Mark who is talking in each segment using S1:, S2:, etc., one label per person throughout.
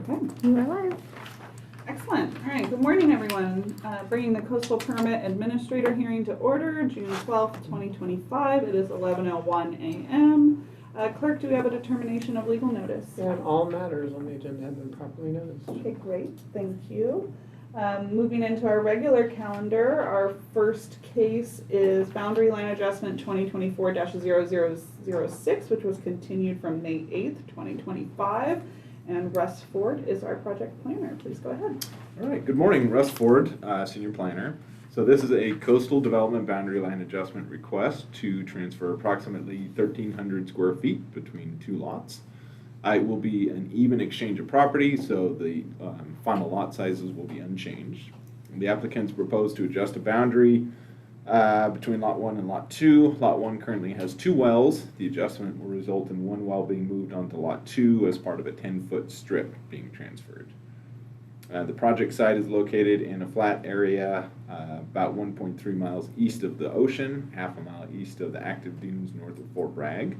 S1: Okay.
S2: You are live.
S1: Excellent. All right. Good morning, everyone. Bringing the coastal permit administrator hearing to order, June 12th, 2025. It is 11:01 a.m. Clerk, do we have a determination of legal notice?
S3: And all matters on the agenda have been properly noticed.
S1: Okay, great. Thank you. Moving into our regular calendar, our first case is boundary line adjustment 2024-0006, which was continued from May 8th, 2025. And Russ Ford is our project planner. Please go ahead.
S4: All right, good morning, Russ Ford, Senior Planner. So this is a coastal development boundary line adjustment request to transfer approximately 1,300 square feet between two lots. It will be an even exchange of property, so the final lot sizes will be unchanged. The applicants propose to adjust a boundary between Lot 1 and Lot 2. Lot 1 currently has 2 wells. The adjustment will result in 1 well being moved onto Lot 2 as part of a 10-foot strip being transferred. The project site is located in a flat area about 1.3 miles east of the ocean, half a mile east of the active dunes north of Fort Bragg.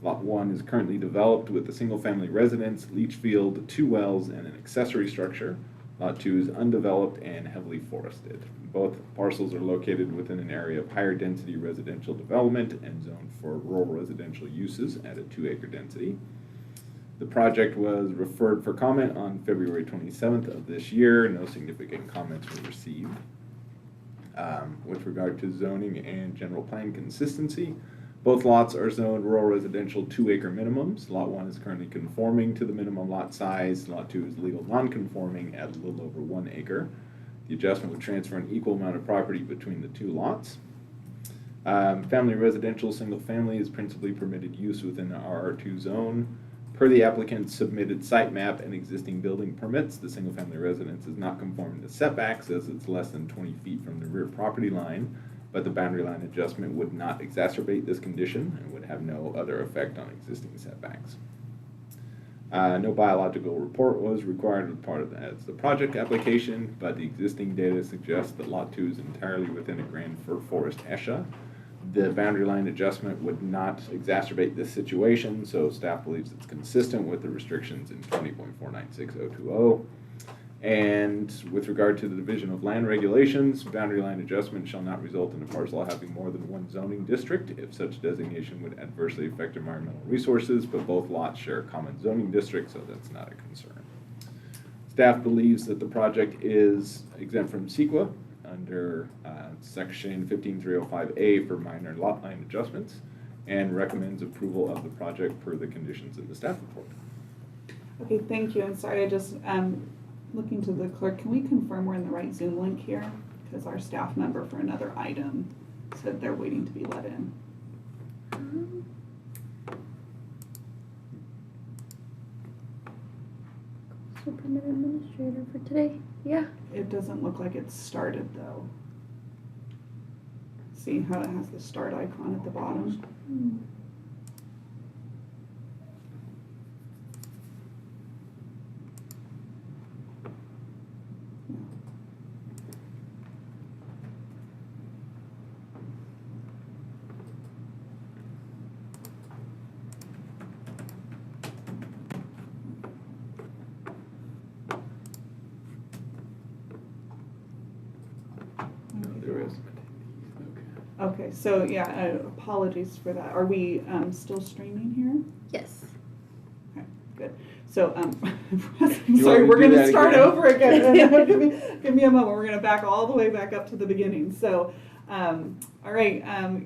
S4: Lot 1 is currently developed with a single-family residence, leach field, 2 wells, and an accessory structure. Lot 2 is undeveloped and heavily forested. Both parcels are located within an area of higher density residential development and zoned for rural residential uses at a 2-acre density. The project was referred for comment on February 27th of this year. No significant comments were received. With regard to zoning and general plan consistency, both lots are zoned rural residential 2-acre minimums. Lot 1 is currently conforming to the minimum lot size. Lot 2 is legal non-conforming at a little over 1 acre. The adjustment would transfer an equal amount of property between the 2 lots. Family residential single family is principally permitted use within the RR2 zone. Per the applicant's submitted site map and existing building permits, the single family residence is not conforming to setbacks as it's less than 20 feet from the rear property line, but the boundary line adjustment would not exacerbate this condition and would have no other effect on existing setbacks. No biological report was required as part of the project application, but the existing data suggests that Lot 2 is entirely within a Grand Fir Forest ESHA. The boundary line adjustment would not exacerbate this situation, so staff believes it's consistent with the restrictions in 20.496020. And with regard to the division of land regulations, boundary line adjustment shall not result in a parcel having more than 1 zoning district if such designation would adversely affect environmental resources, but both lots share a common zoning district, so that's not a concern. Staff believes that the project is exempt from CEQA under section 15305A for minor lot line adjustments and recommends approval of the project per the conditions in the staff report.
S1: Okay, thank you. And sorry, I just looking to the clerk, can we confirm we're in the right Zoom link here? Because our staff member for another item said they're waiting to be let in.
S2: So permit administrator for today. Yeah.
S1: It doesn't look like it's started though. See how it has the start icon at the bottom?
S4: There is.
S1: Okay, so yeah, apologies for that. Are we still streaming here?
S2: Yes.
S1: Okay, good. So, I'm
S4: You
S1: sorry,
S4: want me
S1: we're
S4: to do
S1: going to
S4: that
S1: start
S4: again?
S1: over again. Give me a moment. We're going to back all the way back up to the beginning. So, all right.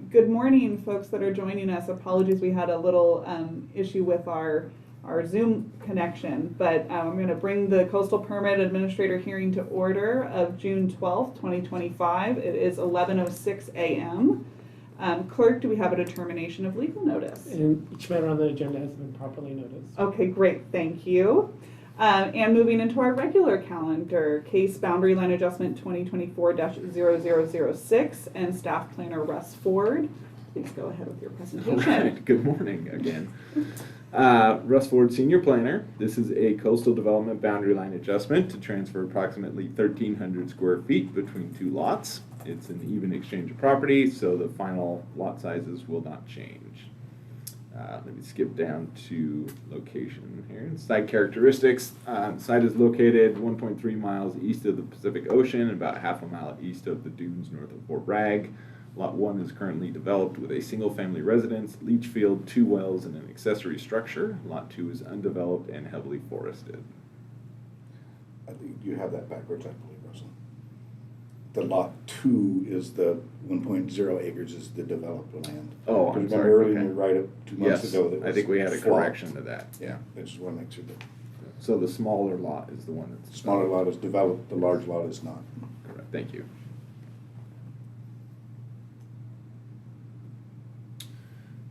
S1: Good morning, folks that are joining us. Apologies, we had a little issue with our Zoom connection, but I'm going to bring the coastal permit administrator hearing to order of June 12th, 2025. It is 11:06 a.m. Clerk, do we have a determination of legal notice?
S3: And each matter on the agenda has been properly noticed.
S1: Okay, great, thank you. And moving into our regular calendar, case boundary line adjustment 2024-0006 and staff planner Russ Ford. Please go ahead with your
S4: All
S1: presentation.
S4: right, good morning again. Russ Ford, Senior Planner. This is a coastal development boundary line adjustment to transfer approximately 1,300 square feet between 2 lots. It's an even exchange of property, so the final lot sizes will not change. Let me skip down to location here. Site characteristics. Site is located 1.3 miles east of the Pacific Ocean and about half a mile east of the dunes north of Fort Bragg. Lot 1 is currently developed with a single-family residence, leach field, 2 wells, and an accessory structure. Lot 2 is undeveloped and heavily forested.
S5: I think you have that backwards, I believe, Russell. The lot 2 is the 1.0 acres is the developed land.
S4: Oh, I'm
S5: Because
S4: sorry.
S5: remember earlier
S4: Okay.
S5: in your write-up 2 months
S4: Yes,
S5: ago that
S4: I
S5: was
S4: think we had a
S5: flawed.
S4: correction to that.
S5: Yeah, I just want to make sure that
S4: So the smaller lot is the one that's
S5: the smaller lot is developed, the large lot is not.
S4: Correct. Thank you.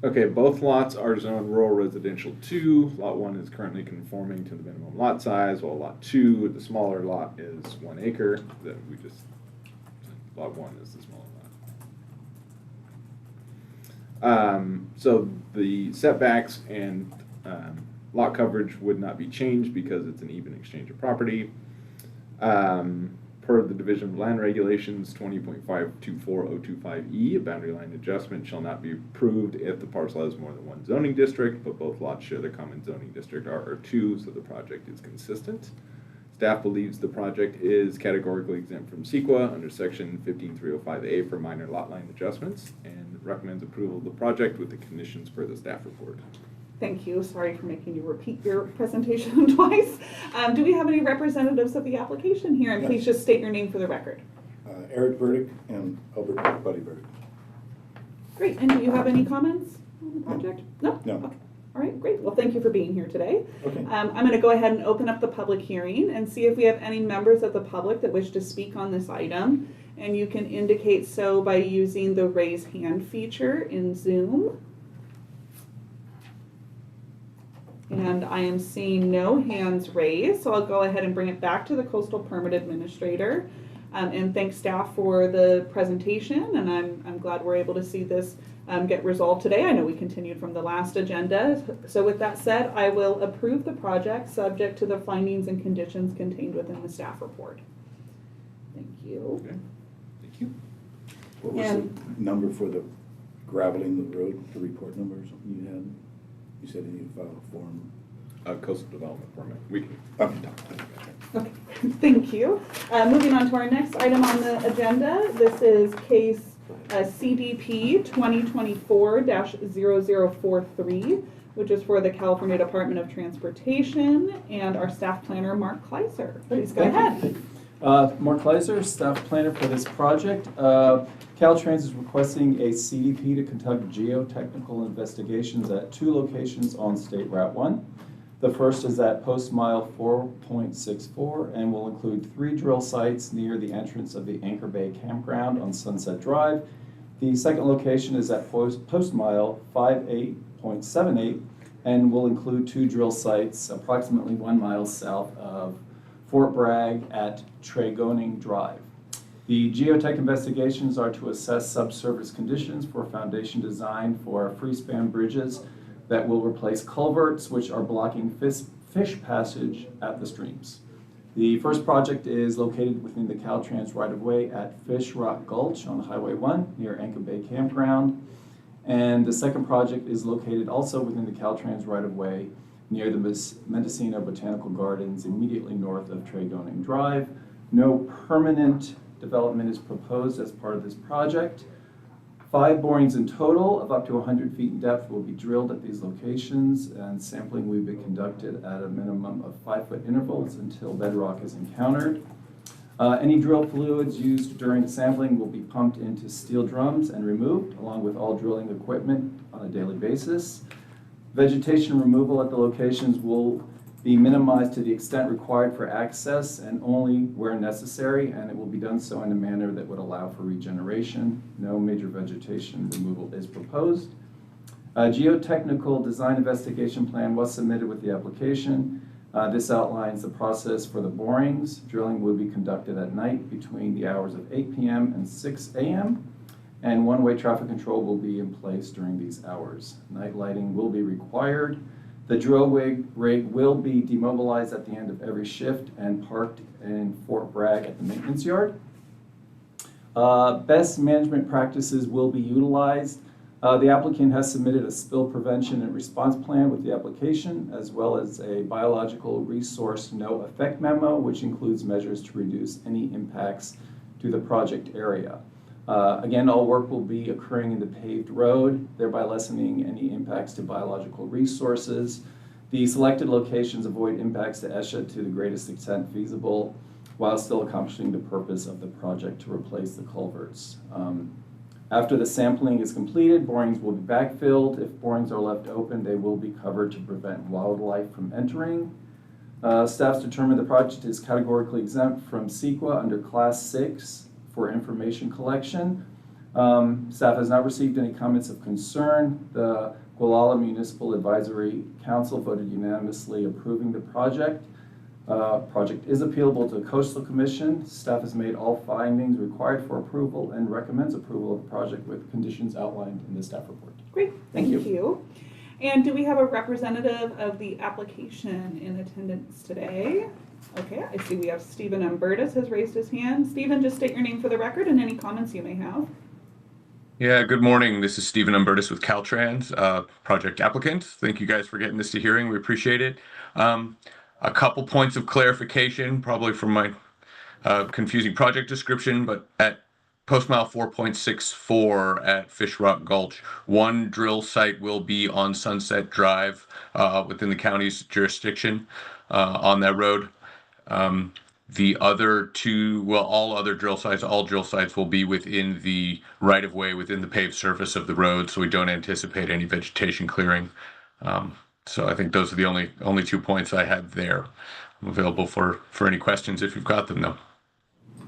S4: Okay, both lots are zoned rural residential 2. Lot 1 is currently conforming to the minimum lot size, while Lot 2, the smaller lot, is 1 acre. That we just, Lot 1 is the smaller lot. So the setbacks and lot coverage would not be changed because it's an even exchange of property. Per the Division of Land Regulations 20.524025E, a boundary line adjustment shall not be approved if the parcel has more than one zoning district, but both lots share the common zoning district RR2, so the project is consistent. Staff believes the project is categorically exempt from CEQA under section 15305A for minor lot line adjustments and recommends approval of the project with the conditions per the staff report.
S1: Thank you. Sorry for making you repeat your presentation twice. Do we have any representatives of the application here? And
S5: Yes.
S1: please just state your name for the record.
S5: Eric Burdick and Albert Buddy Burdick.
S1: Great. And do you have any comments on the project? No?
S5: No.
S1: Okay. All right, great. Well, thank you for being here today.
S5: Okay.
S1: I'm going to go ahead and open up the public hearing and see if we have any members of the public that wish to speak on this item. And you can indicate so by using the raise hand feature in Zoom. And I am seeing no hands raised, so I'll go ahead and bring it back to the Coastal Permit Administrator. And thank staff for the presentation, and I'm glad we're able to see this get resolved today. I know we continued from the last agenda. So with that said, I will approve the project subject to the findings and conditions contained within the staff report. Thank you.
S4: Okay, thank you.
S5: What was
S1: And-
S5: the number for the graveling the road, the report number or something you had? You said you need to file a form.
S4: Coastal development permit. We can.
S5: Okay.
S1: Okay, thank you. Moving on to our next item on the agenda. This is case CDP 2024-0043, which is for the California Department of Transportation, and our staff planner, Mark Kleiser. Please go ahead.
S6: Mark Kleiser, staff planner for this project. Caltrans is requesting a CDP to conduct geotechnical investigations at 2 locations on State Route 1. The first is at post mile 4.64 and will include 3 drill sites near the entrance of the Anchor Bay Campground on Sunset Drive. The second location is at post mile 58.78 and will include 2 drill sites approximately 1 mile south of Fort Bragg at Tregoning Drive. The geotech investigations are to assess subsurface conditions for foundation design for free-span bridges that will replace culverts which are blocking fish passage at the streams. The first project is located within the Caltrans right-of-way at Fish Rock Gulch on Highway 1 near Anchor Bay Campground. And the second project is located also within the Caltrans right-of-way near the Mendocino Botanical Gardens immediately north of Tregoning Drive. No permanent development is proposed as part of this project. 5 borings in total of up to 100 feet in depth will be drilled at these locations, and sampling will be conducted at a minimum of 5-foot intervals until bedrock is encountered. Any drill fluids used during sampling will be pumped into steel drums and removed, along with all drilling equipment on a daily basis. Vegetation removal at the locations will be minimized to the extent required for access and only where necessary, and it will be done so in a manner that would allow for regeneration. No major vegetation removal is proposed. A geotechnical design investigation plan was submitted with the application. This outlines the process for the borings. Drilling will be conducted at night between the hours of 8 p.m. and 6 a.m. and one-way traffic control will be in place during these hours. Night lighting will be required. The drill rig will be demobilized at the end of every shift and parked in Fort Bragg at the maintenance yard. Best management practices will be utilized. The applicant has submitted a spill prevention and response plan with the application, as well as a biological resource no effect memo, which includes measures to reduce any impacts to the project area. Again, all work will be occurring in the paved road, thereby lessening any impacts to biological resources. The selected locations avoid impacts to ESHA to the greatest extent feasible, while still accomplishing the purpose of the project to replace the culverts. After the sampling is completed, borings will be backfilled. If borings are left open, they will be covered to prevent wildlife from entering. Staff's determined the project is categorically exempt from CEQA under Class 6 for information collection. Staff has not received any comments of concern. The Gualala Municipal Advisory Council voted unanimously approving the project. Project is appealable to the Coastal Commission. Staff has made all findings required for approval and recommends approval of the project with conditions outlined in the staff report.
S1: Great,
S6: Thank
S1: thank you. And do we have a representative of the application in attendance today? Okay, I see we have Stephen Umbertus has raised his hand. Stephen, just state your name for the record and any comments you may have.
S7: Yeah, good morning. This is Stephen Umbertus with Caltrans, project applicant. Thank you guys for getting this to hearing. We appreciate it. A couple points of clarification, probably from my confusing project description, but at Post Mile 4.64 at Fish Rock Gulch, one drill site will be on Sunset Drive within the county's jurisdiction on that road. The other two, well, all drill sites will be within the right-of-way, within the paved surface of the road, so we don't anticipate any vegetation clearing. So I think those are the only 2 points I had there. I'm available for any questions if you've got them, though.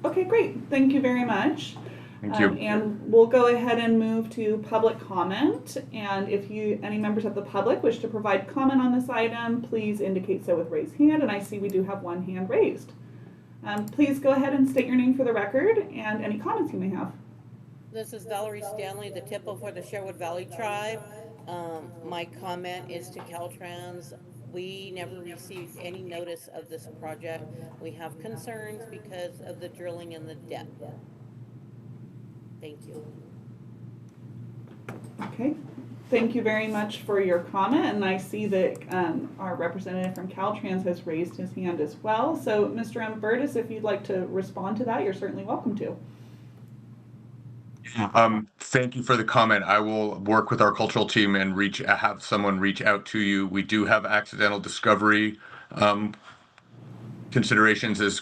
S1: Okay, great. Thank you very much.
S7: Thank you.
S1: And we'll go ahead and move to public comment. And if any members of the public wish to provide comment on this item, please indicate so with raised hand. And I see we do have one hand raised. Please go ahead and state your name for the record and any comments you may have.
S8: This is Valerie Stanley, the TIPO for the Sherwood Valley Tribe. My comment is to Caltrans. We never received any notice of this project. We have concerns because of the drilling and the depth. Thank you.
S1: Okay, thank you very much for your comment. And I see that our representative from Caltrans has raised his hand as well. So Mr. Umbertus, if you'd like to respond to that, you're certainly welcome to.
S7: Thank you for the comment. I will work with our cultural team and have someone reach out to you. We do have accidental discovery considerations as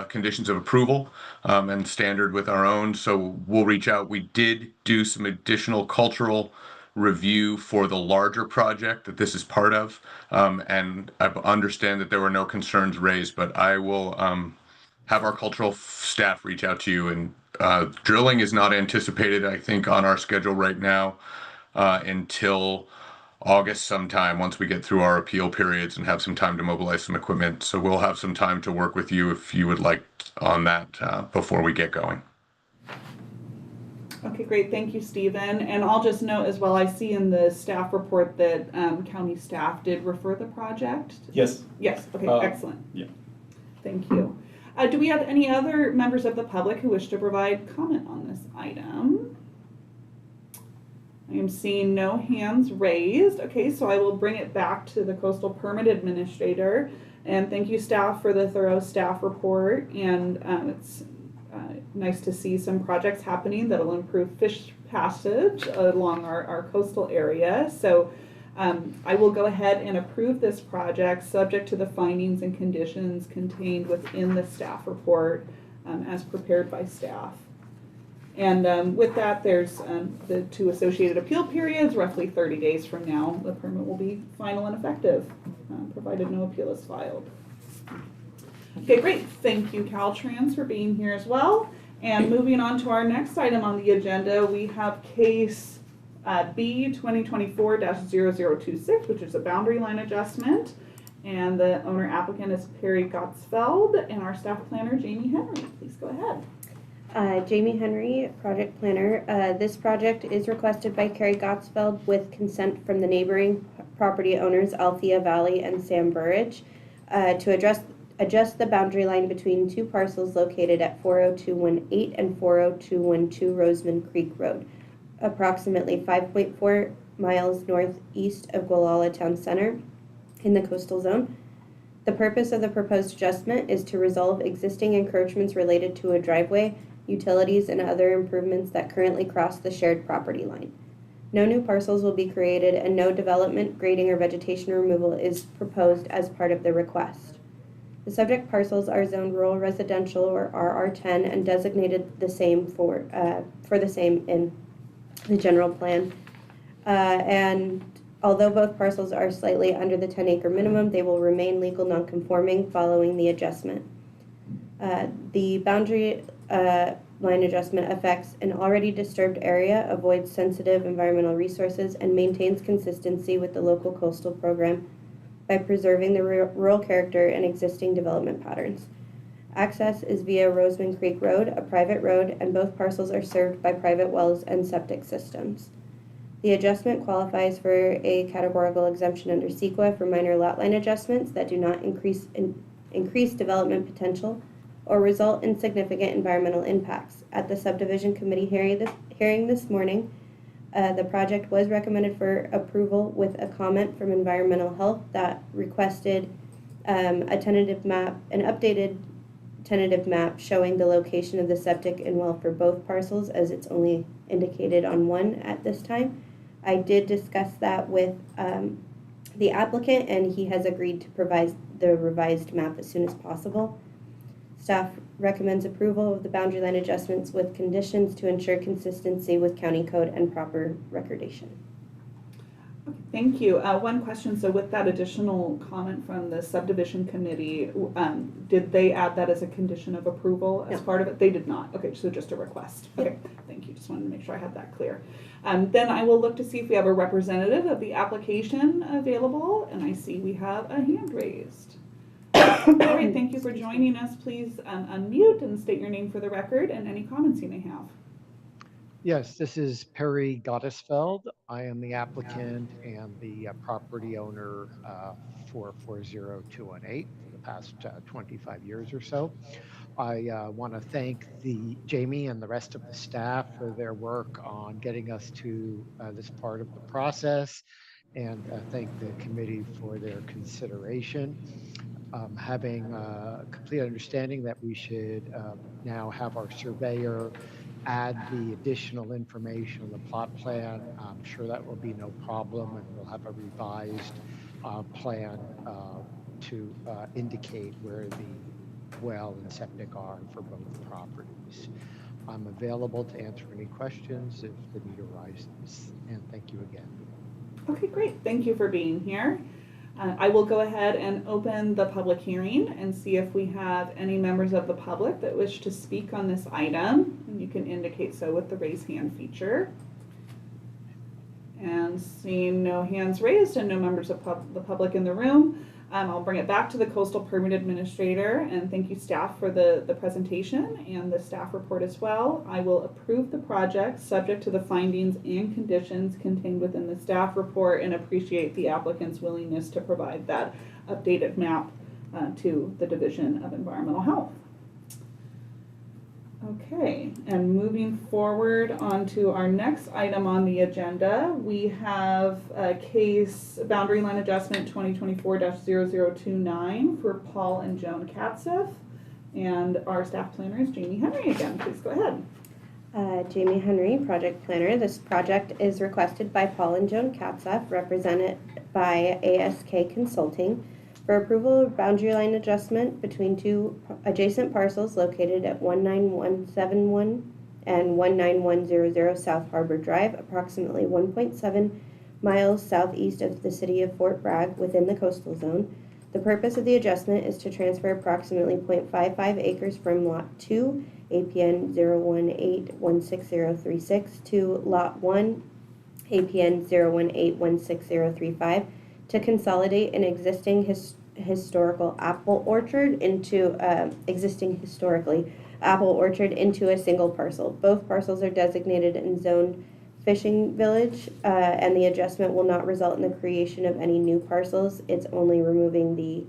S7: conditions of approval and standard with our own. So we'll reach out. We did do some additional cultural review for the larger project that this is part of, and I understand that there were no concerns raised, but I will have our cultural staff reach out to you. And drilling is not anticipated, I think, on our schedule right now until August sometime, once we get through our appeal periods and have some time to mobilize some equipment. So we'll have some time to work with you if you would like on that before we get going.
S1: Okay, great. Thank you, Stephen. And I'll just note as well, I see in the staff report that county staff did refer the project.
S6: Yes.
S1: Yes, okay, excellent.
S6: Yeah.
S1: Thank you. Do we have any other members of the public who wish to provide comment on this item? I am seeing no hands raised. Okay, so I will bring it back to the Coastal Permit Administrator. And thank you, staff, for the thorough staff report. And it's nice to see some projects happening that will improve fish passage along our coastal area. So I will go ahead and approve this project subject to the findings and conditions contained within the staff report as prepared by staff. And with that, there's the two associated appeal periods. Roughly 30 days from now, the permit will be final and effective, provided no appeal is filed. Okay, great. Thank you, Caltrans, for being here as well. And moving on to our next item on the agenda, we have case B 2024-0026, which is a boundary line adjustment. And the owner applicant is Perry Gottsfeld, and our staff planner, Jamie Henry. Please go ahead.
S2: Jamie Henry, project planner. This project is requested by Carrie Gottsfeld with consent from the neighboring property owners Althea Valley and Sam Burridge to adjust the boundary line between two parcels located at 40218 and 40212 Roseman Creek Road. approximately 5.4 miles northeast of Gualala Town Center in the coastal zone. The purpose of the proposed adjustment is to resolve existing encroachments related to a driveway, utilities, and other improvements that currently cross the shared property line. No new parcels will be created, and no development, grading, or vegetation removal is proposed as part of the request. The subject parcels are zoned rural residential or RR10 and designated the same for the same in the general plan. And although both parcels are slightly under the 10-acre minimum, they will remain legal nonconforming following the adjustment. The boundary line adjustment affects an already disturbed area, avoids sensitive environmental resources, and maintains consistency with the local coastal program by preserving the rural character and existing development patterns. Access is via Roseman Creek Road, a private road, and both parcels are served by private wells and septic systems. The adjustment qualifies for a categorical exemption under CEQA for minor lot line adjustments that do not increase development potential or result in significant environmental impacts. At the subdivision committee hearing this morning, the project was recommended for approval with a comment from Environmental Health that requested an updated tentative map showing the location of the septic and well for both parcels, as it's only indicated on one at this time. I did discuss that with the applicant, and he has agreed to provide the revised map as soon as possible. Staff recommends approval of the boundary line adjustments with conditions to ensure consistency with county code and proper recordation.
S1: Okay, thank you. One question, so with that additional comment from the subdivision committee, did they add that as a condition of approval as part of it? They did not. Okay, so just a request. Okay, thank you. Just wanted to make sure I had that clear. Then I will look to see if we have a representative of the application available, and I see we have a hand raised. All right, thank you for joining us. Please unmute and state your name for the record and any comments you may have.
S9: Yes, this is Perry Gottesfeld. I am the applicant and the property owner for 40218 for the past 25 years or so. I want to thank Jamie and the rest of the staff for their work on getting us to this part of the process, and thank the committee for their consideration. Having a complete understanding that we should now have our surveyor add the additional information on the plot plan. I'm sure that will be no problem, and we'll have a revised plan to indicate where the well and septic are for both properties. I'm available to answer any questions if the need arises, and thank you again.
S1: Okay, great. Thank you for being here. I will go ahead and open the public hearing and see if we have any members of the public that wish to speak on this item. And you can indicate so with the raise hand feature. And seeing no hands raised and no members of the public in the room, I'll bring it back to the Coastal Permit Administrator, and thank you staff for the presentation and the staff report as well. I will approve the project subject to the findings and conditions contained within the staff report, and appreciate the applicant's willingness to provide that updated map to the Division of Environmental Health. Okay, and moving forward on to our next item on the agenda, we have a case boundary line adjustment 2024-0029 for Paul and Joan Katzeff, and our staff planner is Jamie Henry again. Please go ahead.
S2: Jamie Henry, project planner. This project is requested by Paul and Joan Katzeff, represented by ASK Consulting, for approval of boundary line adjustment between two adjacent parcels located at 19171 and 19100 South Harbor Drive, approximately 1.7 miles southeast of the city of Fort Bragg within the coastal zone. The purpose of the adjustment is to transfer approximately 0.55 acres from Lot 2, APN 018-16036, to Lot 1, APN 018-16035, to consolidate an existing historical apple orchard into a single parcel. Both parcels are designated and zoned fishing village, and the adjustment will not result in the creation of any new parcels. It's only removing the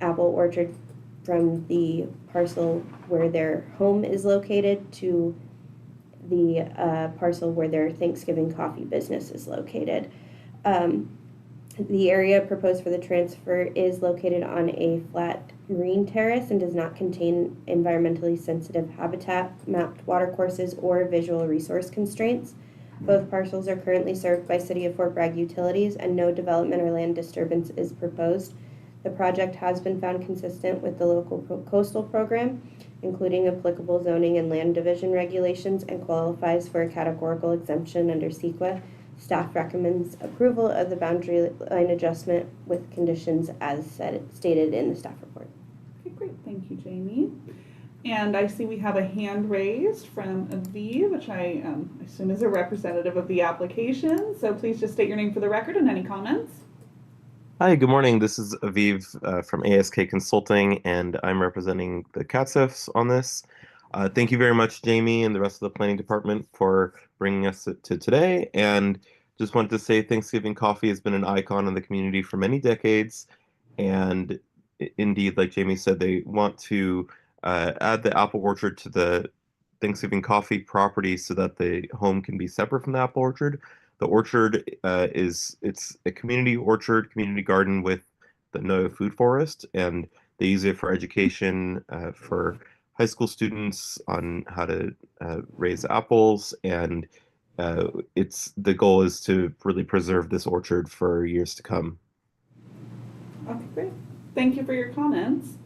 S2: apple orchard from the parcel where their home is located to the parcel where their Thanksgiving coffee business is located. The area proposed for the transfer is located on a flat marine terrace and does not contain environmentally sensitive habitat, mapped watercourses, or visual resource constraints. Both parcels are currently served by City of Fort Bragg utilities, and no development or land disturbance is proposed. The project has been found consistent with the local coastal program, including applicable zoning and land division regulations, and qualifies for a categorical exemption under CEQA. Staff recommends approval of the boundary line adjustment with conditions as stated in the staff report.
S1: Okay, great. Thank you, Jamie. And I see we have a hand raised from Aviv, which I assume is a representative of the application. So please just state your name for the record and any comments.
S10: Hi, good morning. This is Aviv from ASK Consulting, and I'm representing the CATSIFs on this. Thank you very much, Jamie, and the rest of the planning department for bringing us to today. And just wanted to say Thanksgiving coffee has been an icon in the community for many decades. And indeed, like Jamie said, they want to add the apple orchard to the Thanksgiving coffee property so that the home can be separate from the apple orchard. The orchard it's a community orchard, community garden with the No Food Forest, and they use it for education for high school students on how to raise apples, and the goal is to really preserve this orchard for years to come.
S1: Okay, great. Thank you for your comments.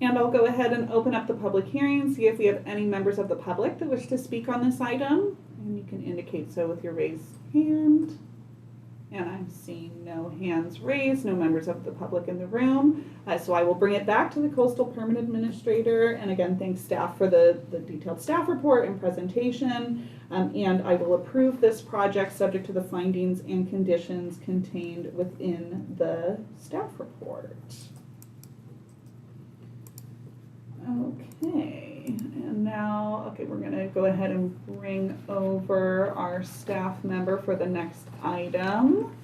S1: And I'll go ahead and open up the public hearing, see if we have any members of the public that wish to speak on this item. And you can indicate so with your raised hand. And I'm seeing no hands raised, no members of the public in the room. So I will bring it back to the Coastal Permit Administrator. And again, thanks staff for the detailed staff report and presentation. And I will approve this project subject to the findings and conditions contained within the staff report. Okay, and now, we're gonna go ahead and bring over our staff member for the next item.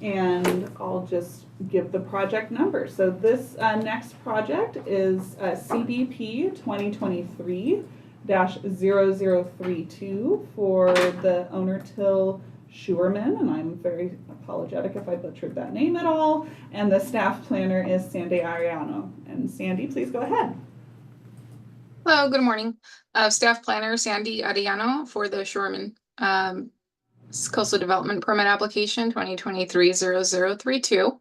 S1: And I'll just give the project number. So this next project is CBP 2023-0032 for the owner Till Schuerman, and I'm very apologetic if I butchered that name at all. And the staff planner is Sandy Ariano. And Sandy, please go ahead.
S11: Hello, good morning. Staff planner Sandy Ariano for the Schuerman Coastal Development Permit Application 2023-0032.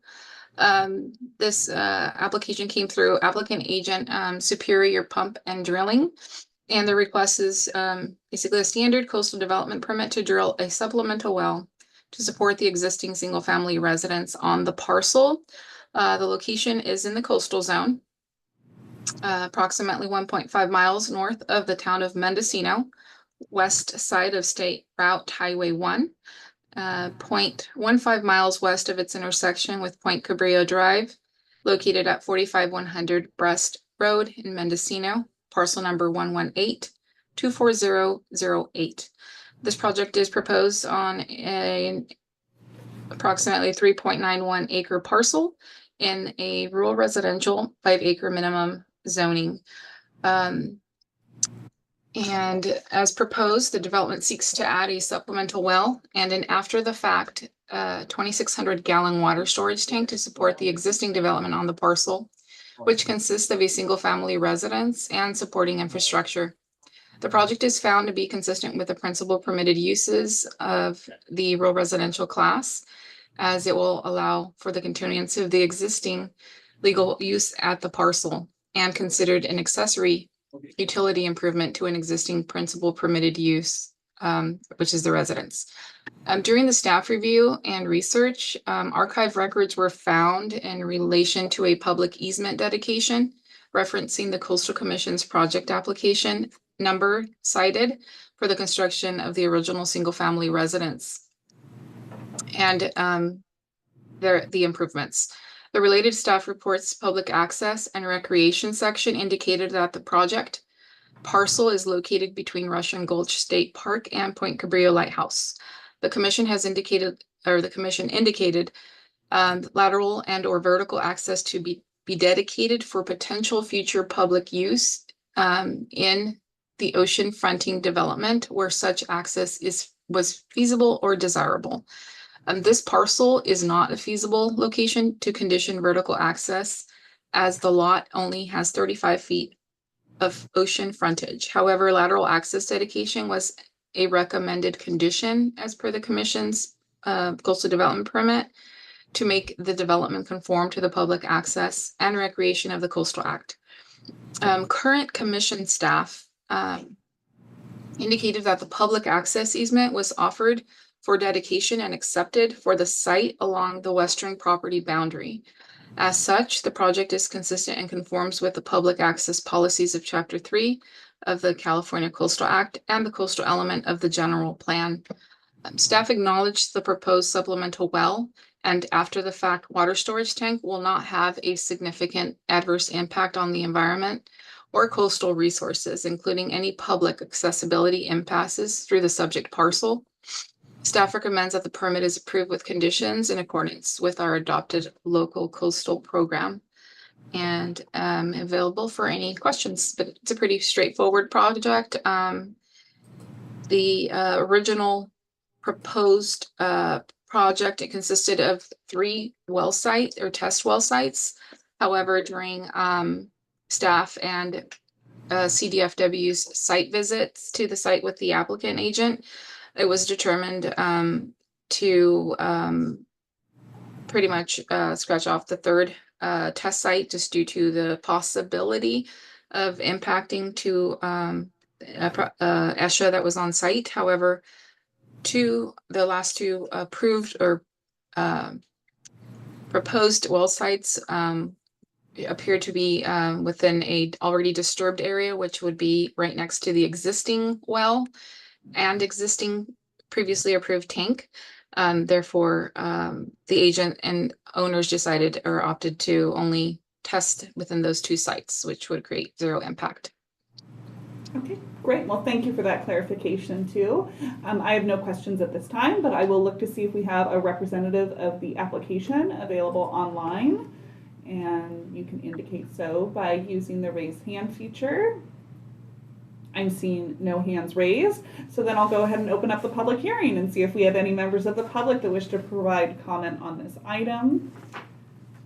S11: This application came through applicant agent Superior Pump and Drilling. And the request is basically a standard coastal development permit to drill a supplemental well to support the existing single-family residence on the parcel. The location is in the coastal zone, approximately 1.5 miles north of the town of Mendocino, west side of State Route Highway 1, 0.15 miles west of its intersection with Point Cabrillo Drive, located at 45100 Breast Road in Mendocino. Parcel number 118-24008. This project is proposed on an approximately 3.91 acre parcel in a rural residential 5 acre minimum zoning. And as proposed, the development seeks to add a supplemental well and an after the fact 2,600 gallon water storage tank to support the existing development on the parcel, which consists of a single family residence and supporting infrastructure. The project is found to be consistent with the principal permitted uses of the rural residential class, as it will allow for the continuance of the existing legal use at the parcel and considered an accessory utility improvement to an existing principal permitted use, which is the residence. During the staff review and research, archive records were found in relation to a public easement dedication referencing the Coastal Commission's project application number cited for the construction of the original single-family residence and the improvements. The related staff reports public access and recreation section indicated that the project parcel is located between Russian Gulch State Park and Point Cabrillo Lighthouse. The commission has indicated, or the commission indicated, lateral and or vertical access to be dedicated for potential future public use in the ocean fronting development where such access was feasible or desirable. This parcel is not a feasible location to condition vertical access as the lot only has 35 feet of ocean frontage. However, lateral access dedication was a recommended condition as per the commission's coastal development permit to make the development conform to the public access and recreation of the Coastal Act. Current commission staff indicated that the public access easement was offered for dedication and accepted for the site along the western property boundary. As such, the project is consistent and conforms with the public access policies of Chapter 3 of the California Coastal Act and the coastal element of the general plan. Staff acknowledged the proposed supplemental well and after the fact water storage tank will not have a significant adverse impact on the environment or coastal resources, including any public accessibility impasses through the subject parcel. Staff recommends that the permit is approved with conditions in accordance with our adopted local coastal program and available for any questions, but it's a pretty straightforward project. The original proposed project, it consisted of 3 well sites or test well sites. However, during staff and CDFW's site visits to the site with the applicant agent, it was determined to pretty much scratch off the 3rd test site just due to the possibility of impacting to ESHA that was on site. However, the last 2 approved or proposed well sites appear to be within a already disturbed area, which would be right next to the existing well and existing previously approved tank. Therefore, the agent and owners decided or opted to only test within those 2 sites, which would create 0 impact.
S1: Okay, great. Well, thank you for that clarification too. I have no questions at this time, but I will look to see if we have a representative of the application available online. And you can indicate so by using the raise hand feature. I'm seeing no hands raised, so then I'll go ahead and open up the public hearing and see if we have any members of the public that wish to provide comment on this item.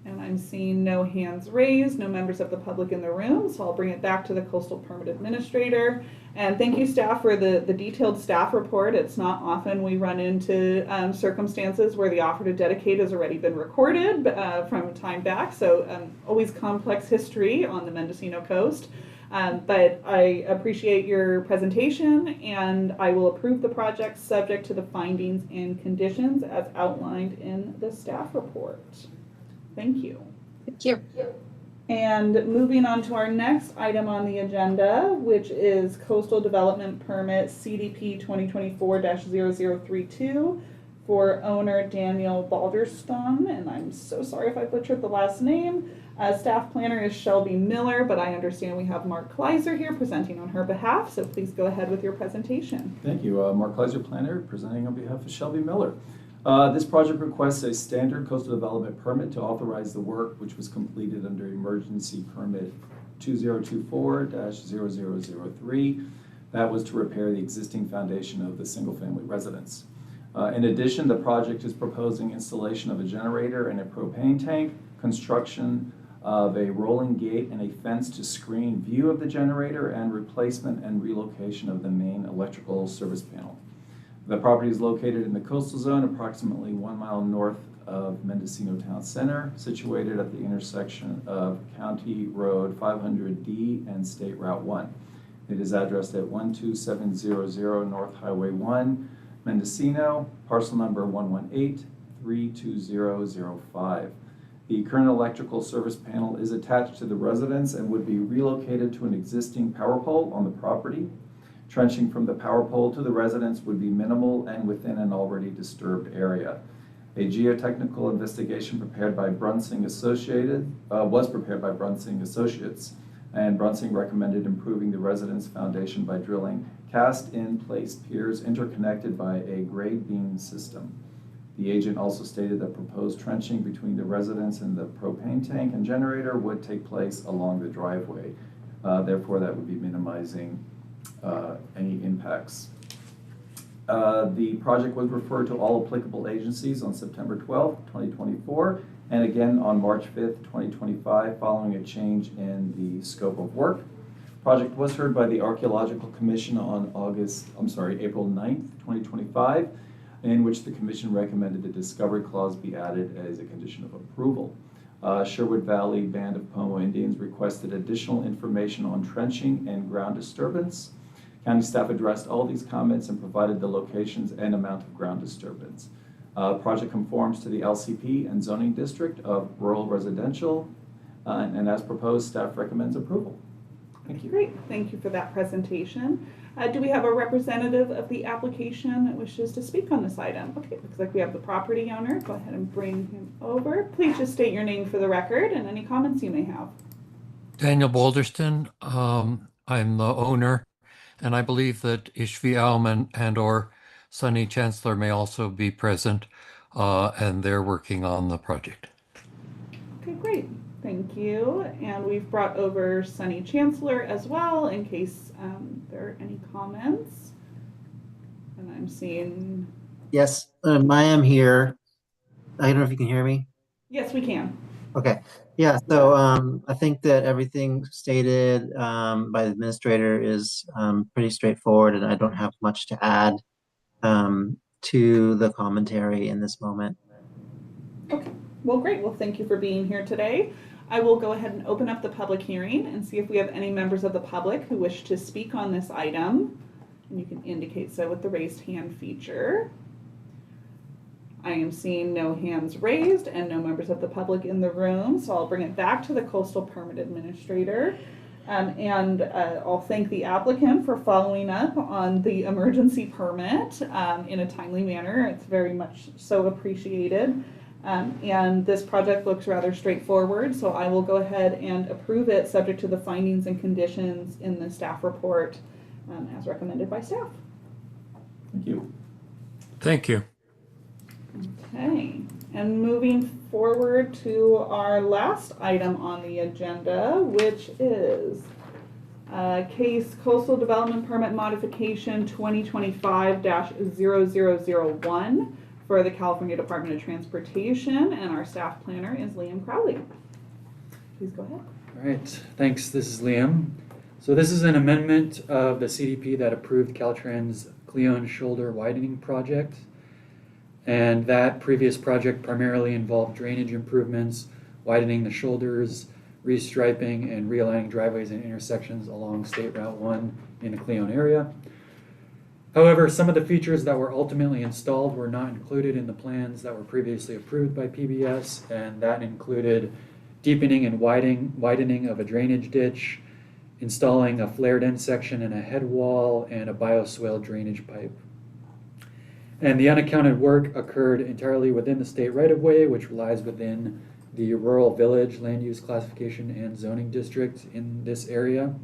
S1: And I'm seeing no hands raised, no members of the public in the room, so I'll bring it back to the Coastal Permit Administrator. And thank you, staff, for the detailed staff report. It's not often we run into circumstances where the offer to dedicate has already been recorded from time back, so always complex history on the Mendocino coast. But I appreciate your presentation, and I will approve the project subject to the findings and conditions as outlined in the staff report. Thank you.
S11: Thank you.
S1: And moving on to our next item on the agenda, which is Coastal Development Permit CDP 2024-0032 for owner Daniel Balderston, and I'm so sorry if I butchered the last name. Staff planner is Shelby Miller, but I understand we have Mark Kleiser here presenting on her behalf, so please go ahead with your presentation.
S6: Thank you. Mark Kleiser, planner, presenting on behalf of Shelby Miller. This project requests a standard coastal development permit to authorize the work, which was completed under emergency permit 2024-0003. That was to repair the existing foundation of the single-family residence. In addition, the project is proposing installation of a generator and a propane tank, construction of a rolling gate and a fence to screen view of the generator, and replacement and relocation of the main electrical service panel. The property is located in the coastal zone, approximately 1 mile north of Mendocino Town Center, situated at the intersection of County Road 500D and State Route 1. It is addressed at 12700 North Highway 1, Mendocino, parcel number 118-32005. The current electrical service panel is attached to the residence and would be relocated to an existing power pole on the property. Trenching from the power pole to the residence would be minimal and within an already disturbed area. A geotechnical investigation prepared by Brunsing was prepared by Brunsing Associates, and Brunsing recommended improving the residence foundation by drilling cast-in-place piers interconnected by a grade beam system. The agent also stated that proposed trenching between the residence and the propane tank and generator would take place along the driveway. Therefore, that would be minimizing any impacts. The project was referred to all applicable agencies on September 12th, 2024, and again on March 5th, 2025, following a change in the scope of work. Project was heard by the Archaeological Commission on April 9th, 2025, in which the commission recommended a discovery clause be added as a condition of approval. Sherwood Valley Band of Pomo Indians requested additional information on trenching and ground disturbance. County staff addressed all these comments and provided the locations and amount of ground disturbance. Project conforms to the LCP and zoning district of rural residential, and as proposed, staff recommends approval. Thank you.
S1: Great, thank you for that presentation. Do we have a representative of the application that wishes to speak on this item? Okay, looks like we have the property owner. Go ahead and bring him over. Please just state your name for the record and any comments you may have.
S12: Daniel Boulderston. I'm the owner, and I believe that Ishvi Alman and/or Sunny Chancellor may also be present, and they're working on the project.
S1: Okay, great. Thank you. And we've brought over Sunny Chancellor as well in case there are any comments. And I'm seeing...
S13: Yes, I am here. I don't know if you can hear me.
S1: Yes, we can.
S13: Okay. Yeah, so I think that everything stated by the administrator is pretty straightforward, and I don't have much to add to the commentary in this moment.
S1: Okay. Well, great. Well, thank you for being here today. I will go ahead and open up the public hearing and see if we have any members of the public who wish to speak on this item. And you can indicate so with the raised hand feature. I am seeing no hands raised and no members of the public in the room, so I'll bring it back to the Coastal Permit Administrator. I'll thank the applicant for following up on the emergency permit in a timely manner. It's very much so appreciated. And this project looks rather straightforward, so I will go ahead and approve it subject to the findings and conditions in the staff report as recommended by staff.
S6: Thank you.
S12: Thank you.
S1: Okay, and moving forward to our last item on the agenda, which is case Coastal Development Permit Modification 2025-0001 for the California Department of Transportation, and our staff planner is Liam Crowley. Please go ahead.
S14: All right, thanks. This is Liam. So this is an amendment of the CDP that approved Caltrans Cleon Shoulder Widening Project. And that previous project primarily involved drainage improvements, widening the shoulders, restriping, and realigning driveways and intersections along State Route 1 in the Cleon area. However, some of the features that were ultimately installed were not included in the plans that were previously approved by PBS, and that included deepening and widening of a drainage ditch, installing a flared end section and a head wall, and a bioswale drainage pipe. And the unaccounted work occurred entirely within the state right-of-way, which lies within the rural village land use classification and zoning district in this area.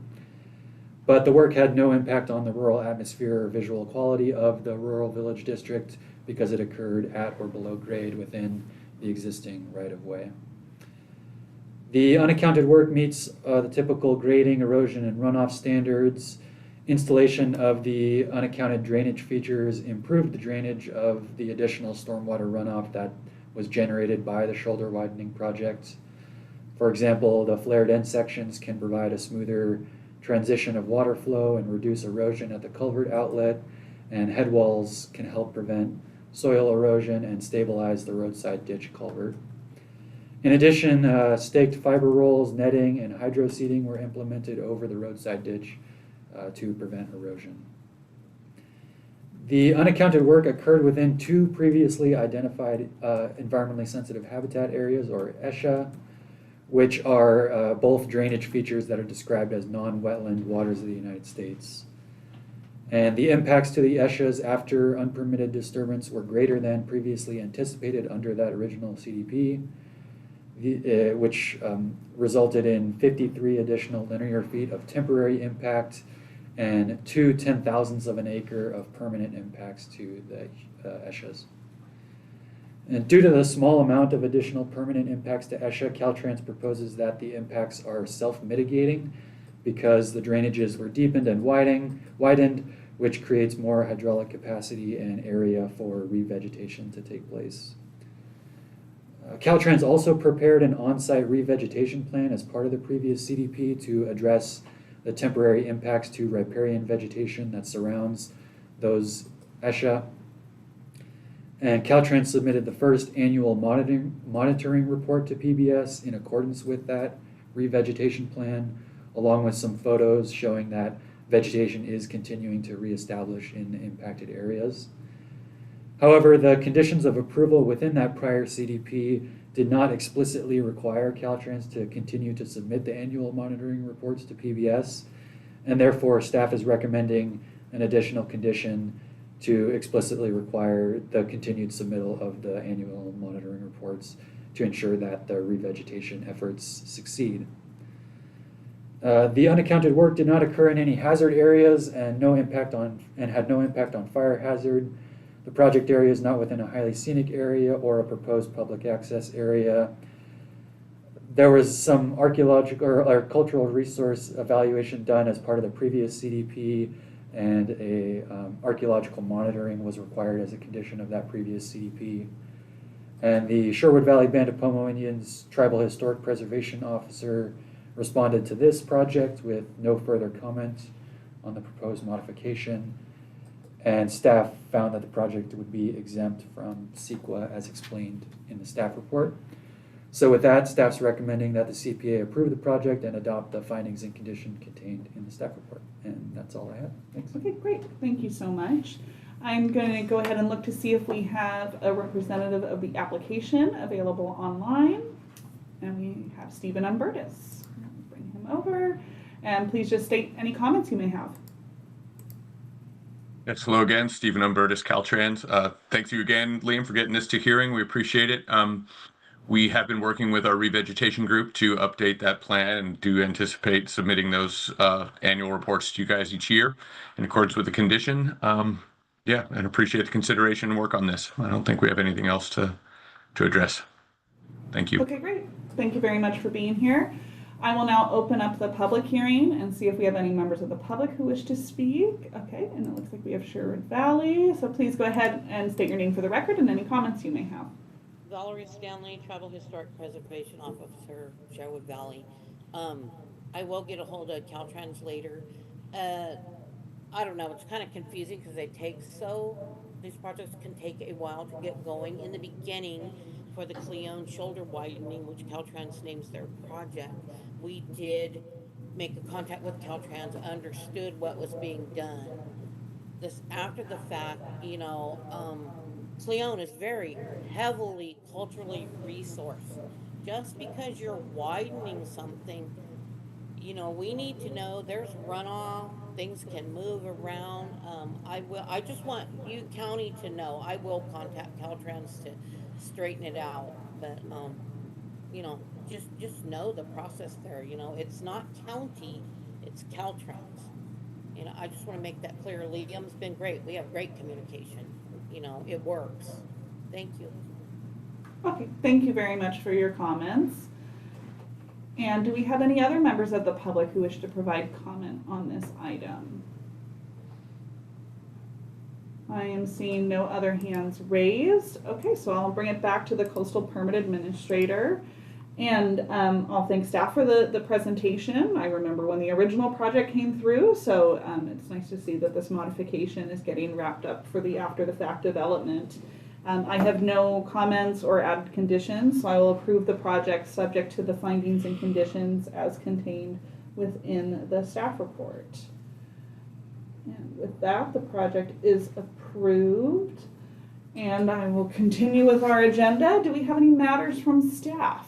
S14: But the work had no impact on the rural atmosphere or visual quality of the rural village district because it occurred at or below grade within the existing right-of-way. The unaccounted work meets the typical grading, erosion, and runoff standards. Installation of the unaccounted drainage features improved the drainage of the additional stormwater runoff that was generated by the shoulder widening project. For example, the flared end sections can provide a smoother transition of water flow and reduce erosion at the culvert outlet, and head walls can help prevent soil erosion and stabilize the roadside ditch culvert. In addition, staked fiber rolls, netting, and hydro seeding were implemented over the roadside ditch to prevent erosion. The unaccounted work occurred within two previously identified environmentally sensitive habitat areas, or ESHA, which are both drainage features that are described as non-wetland waters of the United States. And the impacts to the ESHAs after unpermitted disturbance were greater than previously anticipated under that original CDP, which resulted in 53 additional linear feet of temporary impact and 2 10,000ths of an acre of permanent impacts to the ESHAs. And due to the small amount of additional permanent impacts to ESHA, Caltrans proposes that the impacts are self-mitigating because the drainages were deepened and widened, which creates more hydraulic capacity and area for revegetation to take place. Caltrans also prepared an on-site revegetation plan as part of the previous CDP to address the temporary impacts to riparian vegetation that surrounds those ESHA. And Caltrans submitted the first annual monitoring report to PBS in accordance with that revegetation plan, along with some photos showing that vegetation is continuing to reestablish in impacted areas. However, the conditions of approval within that prior CDP did not explicitly require Caltrans to continue to submit the annual monitoring reports to PBS, and therefore staff is recommending an additional condition to explicitly require the continued submittal of the annual monitoring reports to ensure that the revegetation efforts succeed. The unaccounted work did not occur in any hazard areas and had no impact on fire hazard. The project area is not within a highly scenic area or a proposed public access area. There was some archaeological or cultural resource evaluation done as part of the previous CDP, and a archaeological monitoring was required as a condition of that previous CDP. And the Sherwood Valley Band of Pomo Indians Tribal Historic Preservation Officer responded to this project with no further comment on the proposed modification, and staff found that the project would be exempt from CEQA as explained in the staff report. So with that, staff's recommending that the CPA approve the project and adopt the findings and condition contained in the staff report. And that's all I have. Thanks.
S1: Okay, great. Thank you so much. I'm going to go ahead and look to see if we have a representative of the application available online. And we have Stephen Umbertus. Bring him over. And please just state any comments you may have.
S7: Yes, hello again, Stephen Umbertus, Caltrans. Thank you again, Liam, for getting this to hearing. We appreciate it. We have been working with our revegetation group to update that plan and do anticipate submitting those annual reports to you guys each year in accordance with the condition. Yeah, and appreciate the consideration and work on this. I don't think we have anything else to address. Thank you.
S1: Okay, great. Thank you very much for being here. I will now open up the public hearing and see if we have any members of the public who wish to speak. Okay, and it looks like we have Sherwood Valley. So please go ahead and state your name for the record and any comments you may have.
S8: Valerie Stanley, Tribal Historic Preservation Officer, Sherwood Valley. I will get a hold of Caltrans later. I don't know, it's kind of confusing because these projects can take a while to get going. In the beginning, for the Cleone shoulder widening, which Caltrans names their project, we did make a contact with Caltrans, understood what was being done. This after the fact, Cleone is very heavily culturally resourced. Just because you're widening something, we need to know there's runoff, things can move around. I just want you county to know. I will contact Caltrans to straighten it out, but just know the process there. It's not county, it's Caltrans. I just want to make that clear. Liam's been great. We have great communication. It works. Thank you.
S1: Okay, thank you very much for your comments. And do we have any other members of the public who wish to provide comment on this item? I am seeing no other hands raised. Okay, so I'll bring it back to the Coastal Permit Administrator. And I'll thank staff for the presentation. I remember when the original project came through, so it's nice to see that this modification is getting wrapped up for the after-the-fact development. I have no comments or added conditions, so I will approve the project subject to the findings and conditions as contained within the staff report. And with that, the project is approved. And I will continue with our agenda. Do we have any matters from staff?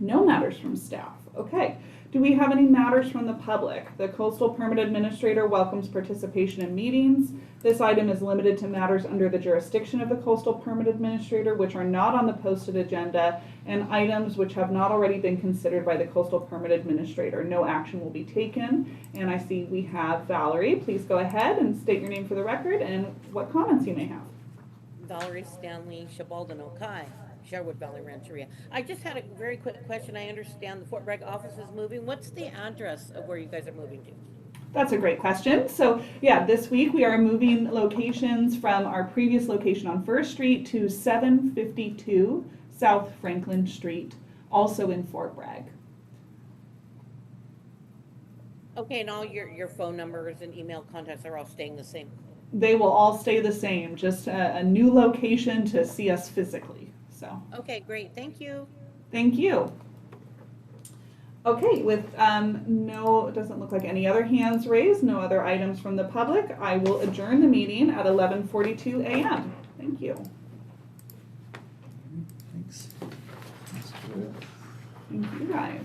S1: No matters from staff. Okay. Do we have any matters from the public? The Coastal Permit Administrator welcomes participation in meetings. This item is limited to matters under the jurisdiction of the Coastal Permit Administrator, which are not on the posted agenda, and items which have not already been considered by the Coastal Permit Administrator. No action will be taken. And I see we have Valerie. Please go ahead and state your name for the record and what comments you may have.
S8: Valerie Stanley, Sheboldon, Okai. Sherwood Valley Rancheria. I just had a very quick question. I understand the Fort Bragg office is moving. What's the address of where you guys are moving to?
S1: That's a great question. So yeah, this week we are moving locations from our previous location on First Street to 752 South Franklin Street, also in Fort Bragg.
S8: Okay, and all your phone numbers and email contacts are all staying the same?
S1: They will all stay the same, just a new location to see us physically. So
S8: Okay, great. Thank you.
S1: thank you. Okay, with no, it doesn't look like any other hands raised, no other items from the public, I will adjourn the meeting at 11:42 a.m. Thank you.
S6: Thanks.
S1: Thank you guys.